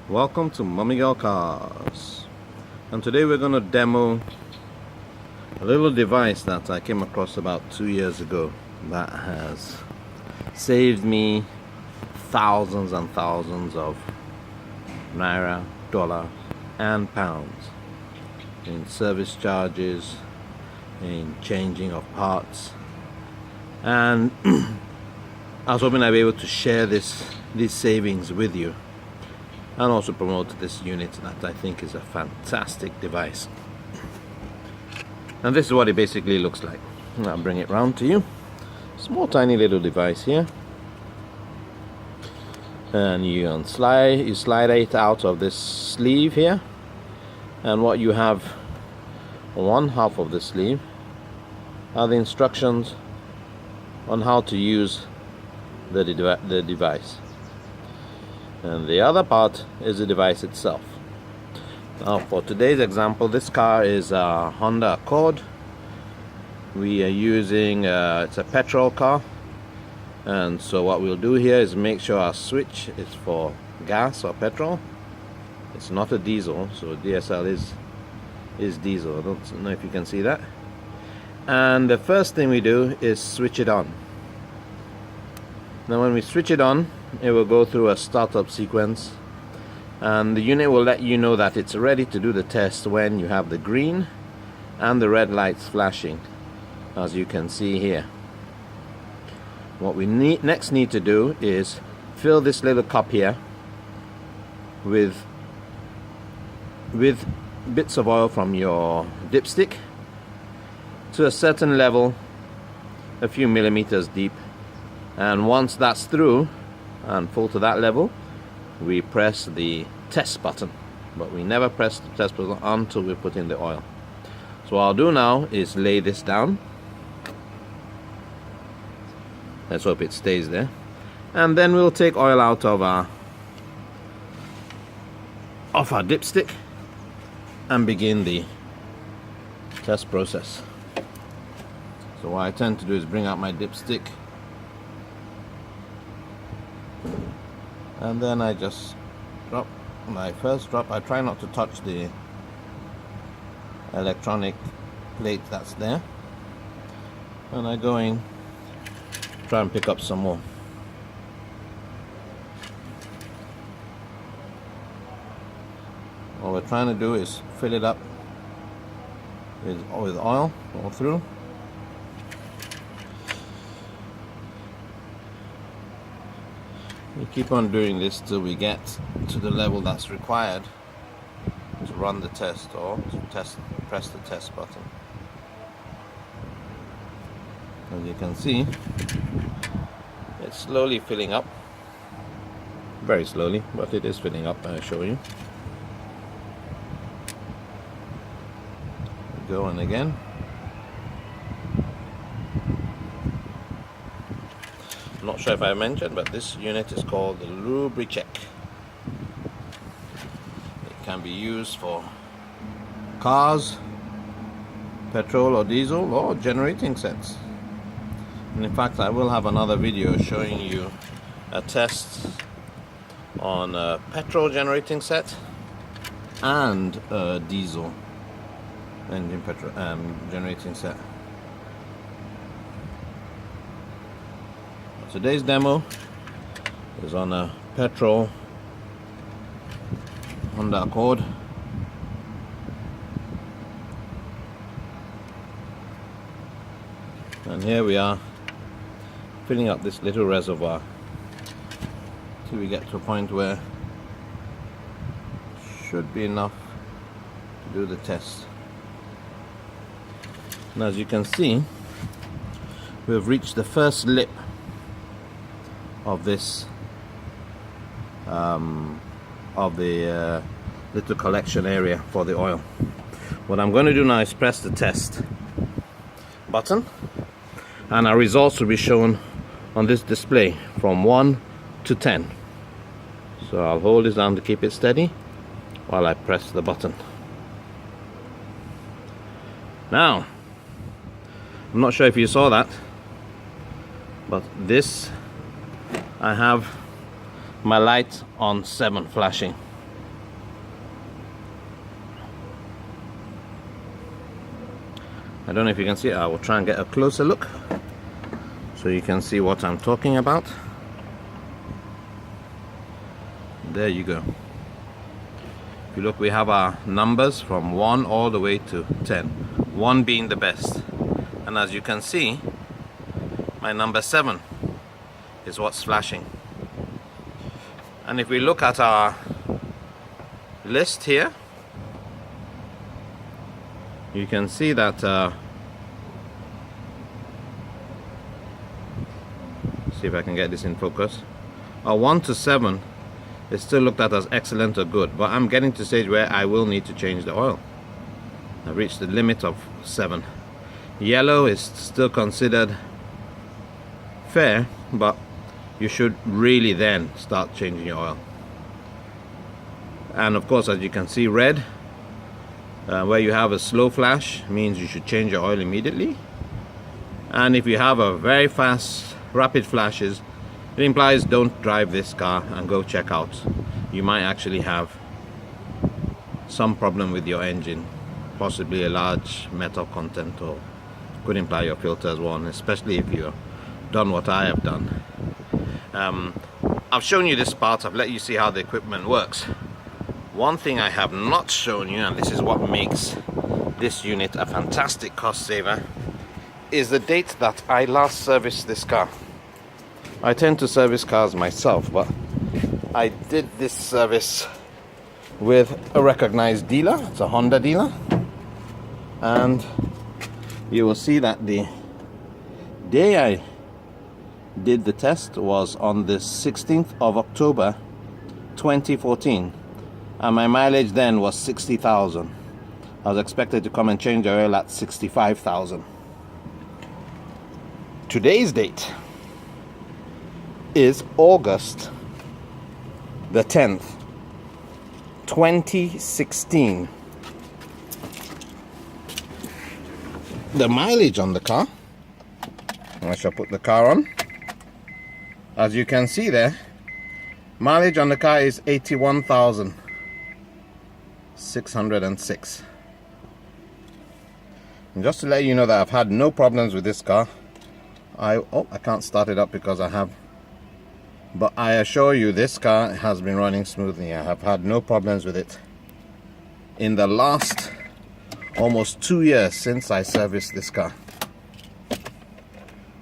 Welcome to Mummy Girl Cars, and today we're going to demo a little device that I came across about 2 years ago that has saved me thousands and thousands of naira, dollars and pounds in service charges, in changing of parts, and I was hoping I'd be able to share these savings with you and also promote this unit that I think is a fantastic device. And this is what it basically looks like. I'll bring it round to you. Small tiny little device here, and you slide it out of this sleeve here, and what you have on one half of the sleeve are the instructions on how to use the device, and the other part is the device itself. Now, for today's example, this car is a Honda Accord. We are using it's a petrol car, and so what we'll do here is make sure our switch is for gas or petrol. It's not a diesel, so DSL is diesel. I don't know if you can see that. And the first thing we do is switch it on. Now when we switch it on, it will go through a startup sequence, and the unit will let you know that it's ready to do the test when you have the green and the red lights flashing, as you can see here. What we next need to do is fill this little cup here with bits of oil from your dipstick to a certain level, a few millimeters deep, and once that's through and full to that level, we press the test button. But we never press the test button until we put in the oil. So what I'll do now is lay this down. Let's hope it stays there, and then we'll take oil out of our dipstick and begin the test process. So what I tend to do is bring out my dipstick, and then I just drop my first drop. I try not to touch the electronic plate that's there, and I go in, try and pick up some more. What we're trying to do is fill it up with oil all through. We keep on doing this till we get to the level that's required to run the test, or to press the test button. As you can see, it's slowly filling up, very slowly, but it is filling up. I'll show you. Go on again. I'm not sure if I mentioned, but this unit is called the Lubricheck. It can be used for cars, petrol or diesel, or generating sets. And in fact, I will have another video showing you a test on a petrol generating set and a diesel engine generating set. Today's demo is on a petrol Honda Accord. And here we are, filling up this little reservoir till we get to a point where should be enough to do the test. And as you can see, we've reached the first lip of this of the little collection area for the oil. What I'm going to do now is press the test button, and our results will be shown on this display from 1 to 10. So I'll hold this down to keep it steady while I press the button. Now, I'm not sure if you saw that, but this, I have my light on 7 flashing. I don't know if you can see it. I will try and get a closer look so you can see what I'm talking about. There you go. If you look, we have our numbers from 1 all the way to 10, 1 being the best. And as you can see, my number 7 is what's flashing. And if we look at our list here, you can see that see if I can get this in focus. Our 1 to 7 is still looked at as excellent or good, but I'm getting to a stage where I will need to change the oil. I've reached the limit of 7. Yellow is still considered fair, but you should really then start changing your oil. And of course, as you can see, red, where you have a slow flash, means you should change your oil immediately. And if you have a very fast, rapid flashes, it implies don't drive this car and go check out. You might actually have some problem with your engine, possibly a large metal content, or could imply your filter as well, especially if you've done what I have done. I've shown you this part, I've let you see how the equipment works. One thing I have not shown you, and this is what makes this unit a fantastic cost saver, is the date that I last serviced this car. I tend to service cars myself, but I did this service with a recognized dealer. It's a Honda dealer, and you will see that the day I did the test was on the 16th of October 2014, and my mileage then was 60,000. I was expected to come and change the oil at 65,000. Today's date is August the 10th, 2016. The mileage on the car, I shall put the car on. As you can see there, mileage on the car is 81,606. And just to let you know that I've had no problems with this car. I can't start it up because I have, but I assure you this car has been running smoothly. I have had no problems with it in the last almost 2 years since I serviced this car.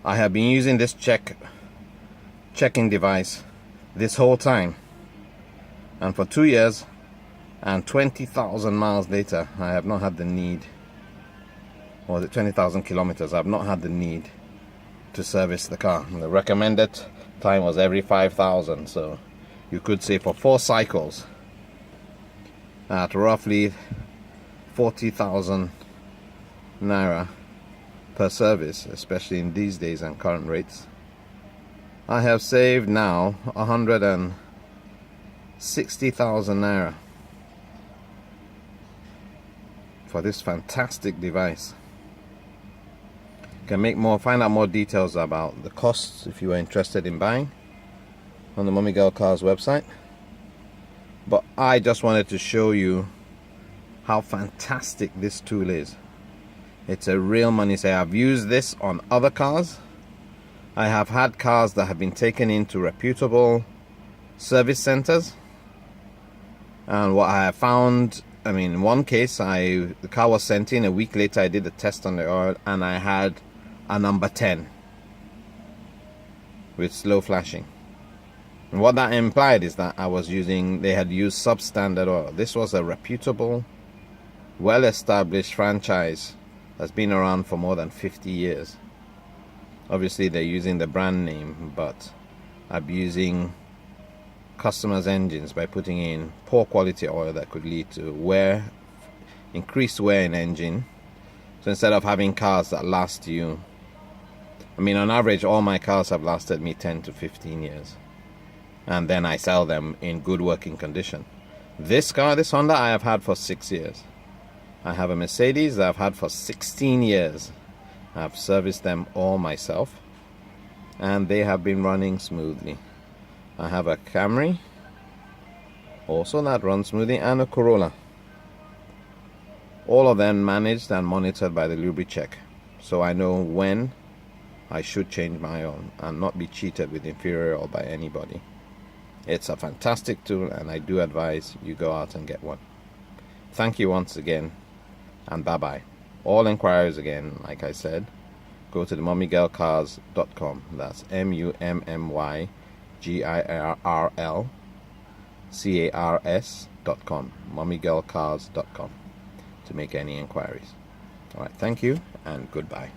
I have been using this checking device this whole time, and for 2 years and 20,000 miles later, I have not had the need, or the 20,000 kilometers, I have not had the need to service the car. And the recommended time was every 5,000, so you could say for 4 cycles at roughly 40,000 naira per service, especially in these days and current rates. I have saved now 160,000 naira for this fantastic device. You can find out more details about the costs if you are interested in buying on the Mommy Girl Cars website. But I just wanted to show you how fantastic this tool is. It's a real money saver. I've used this on other cars. I have had cars that have been taken into reputable service centers, and what I have found, I mean, in one case, the car was sent in. A week later, I did the test on the oil, and I had a number 10 with slow flashing. And what that implied is that they had used substandard oil. This was a reputable, well-established franchise that's been around for more than 50 years. Obviously, they're using the brand name, but abusing customers' engines by putting in poor quality oil that could lead to increased wear in engine. So instead of having cars that last you, I mean, on average, all my cars have lasted me 10 to 15 years. And then I sell them in good working condition. This car, this Honda, I have had for 6 years. I have a Mercedes that I've had for 16 years. I've serviced them all myself, and they have been running smoothly. I have a Camry, also that runs smoothly, and a Corolla. All of them managed and monitored by the Lubricheck, so I know when I should change my own and not be cheated with inferior oil by anybody. It's a fantastic tool, and I do advise you go out and get one. Thank you once again, and bye-bye. All inquiries again, like I said, go to the mummygirlcars.com. That's mummygirlcars.com, mummygirlcars.com, to make any inquiries. All right, thank you and goodbye.